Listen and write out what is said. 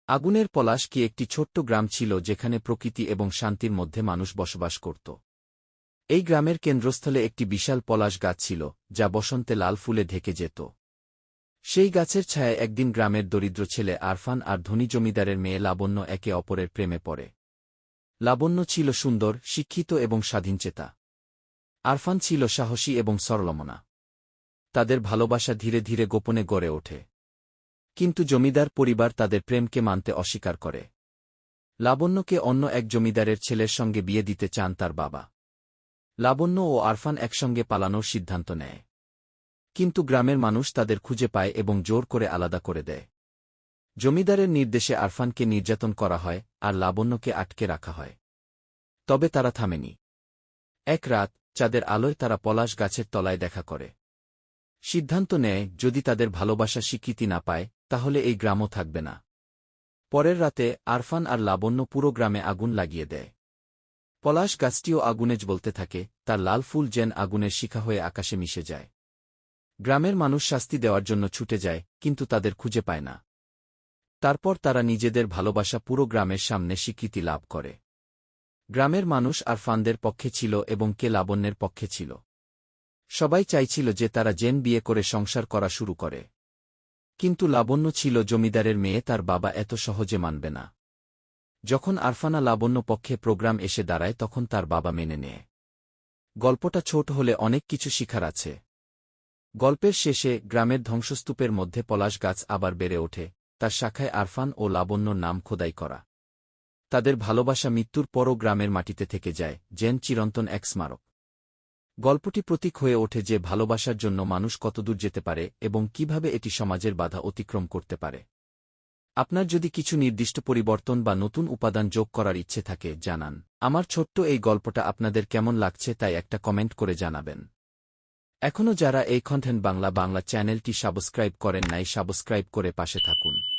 আগুনের পলাশ কি একটি ছোট্ট গ্রাম ছিল যেখানে প্রকৃতি এবং শান্তির মধ্যে মানুষ বসবাস করত। এই গ্রামের কেন্দ্রস্থলে একটি বিশাল পলাশ গাছ ছিল, যা বসন্তে লাল ফুলে ঢেকে যেত। সেই গাছের ছায়ায় একদিন গ্রামের দরিদ্র ছেলে আরফান আর ধনী জমিদারের মেয়ে লাবণ্য একে অপরের প্রেমে পড়ে। লাবণ্য ছিল সুন্দর, শিক্ষিত এবং স্বাধীনচেতা। আরফান ছিল সাহসী এবং সরলমনা। তাদের ভালোবাসা ধীরে ধীরে গোপনে গড়ে ওঠে। কিন্তু জমিদার পরিবার তাদের প্রেমকে মানতে অস্বীকার করে। লাবণ্যকে অন্য এক জমিদারের ছেলের সঙ্গে বিয়ে দিতে চান তার বাবা। লাবণ্য ও আরফান একসঙ্গে পালানোর সিদ্ধান্ত নেয়। কিন্তু গ্রামের মানুষ তাদের খুঁজে পায় এবং জোর করে আলাদা করে দেয়। জমিদারের নির্দেশে আরফানকে নির্যাতন করা হয় আর লাবণ্যকে আটকে রাখা হয়। তবে তারা থামেনি। এক রাত চাঁদের আলোয় তারা পলাশ গাছের তলায় দেখা করে। সিদ্ধান্ত নেয়, যদি তাদের ভালোবাসা স্বীকৃতি না পায় তাহলে এই গ্রামও থাকবে না। পরের রাতে আরফান আর লাবণ্য পুরো গ্রামে আগুন লাগিয়ে দেয়। পলাশ গাছটিও আগুনে জ্বলতে থাকে, তার লাল ফুল যেন আগুনের শিখা হয়ে আকাশে মিশে যায়। গ্রামের মানুষ শাস্তি দেওয়ার জন্য ছুটে যায়, কিন্তু তাদের খুঁজে পায় না। তারপর তারা নিজেদের ভালোবাসা পুরো গ্রামের সামনে স্বীকৃতি লাভ করে। গ্রামের মানুষ আরফানদের পক্ষে ছিল এবং কে লাবণ্যের পক্ষে ছিল। সবাই চাইছিল যে তারা জেন বিয়ে করে সংসার করা শুরু করে। কিন্তু লাবণ্য ছিল জমিদারের মেয়ে, তার বাবা এত সহজে মানবে না। যখন আরফানা লাবণ্য পক্ষে প্রোগ্রাম এসে দাঁড়ায় তখন তার বাবা মেনে নেয়। গল্পটা ছোট হলে অনেক কিছু শিখার আছে। গল্পের শেষে গ্রামের ধ্বংসস্তূপের মধ্যে পলাশ গাছ আবার বেড়ে ওঠে, তার শাখায় আরফান ও লাবণ্যর নাম খোদাই করা। তাদের ভালোবাসা মৃত্যুর পরও গ্রামের মাটিতে থেকে যায়, যেন চিরন্তন এক স্মারক। গল্পটি প্রতীক হয়ে ওঠে যে ভালোবাসার জন্য মানুষ কতদূর যেতে পারে এবং কিভাবে এটি সমাজের বাধা অতিক্রম করতে পারে। আপনার যদি কিছু নির্দিষ্ট পরিবর্তন বা নতুন উপাদান যোগ করার ইচ্ছে থাকে জানান। আমার ছোট্ট এই গল্পটা আপনাদের কেমন লাগছে তাই একটা কমেন্ট করে জানাবেন। এখনও যারা এই কন্টেন্ট বাংলা চ্যানেলটি সাবস্ক্রাইব করেন নাই, সাবস্ক্রাইব করে পাশে থাকুন।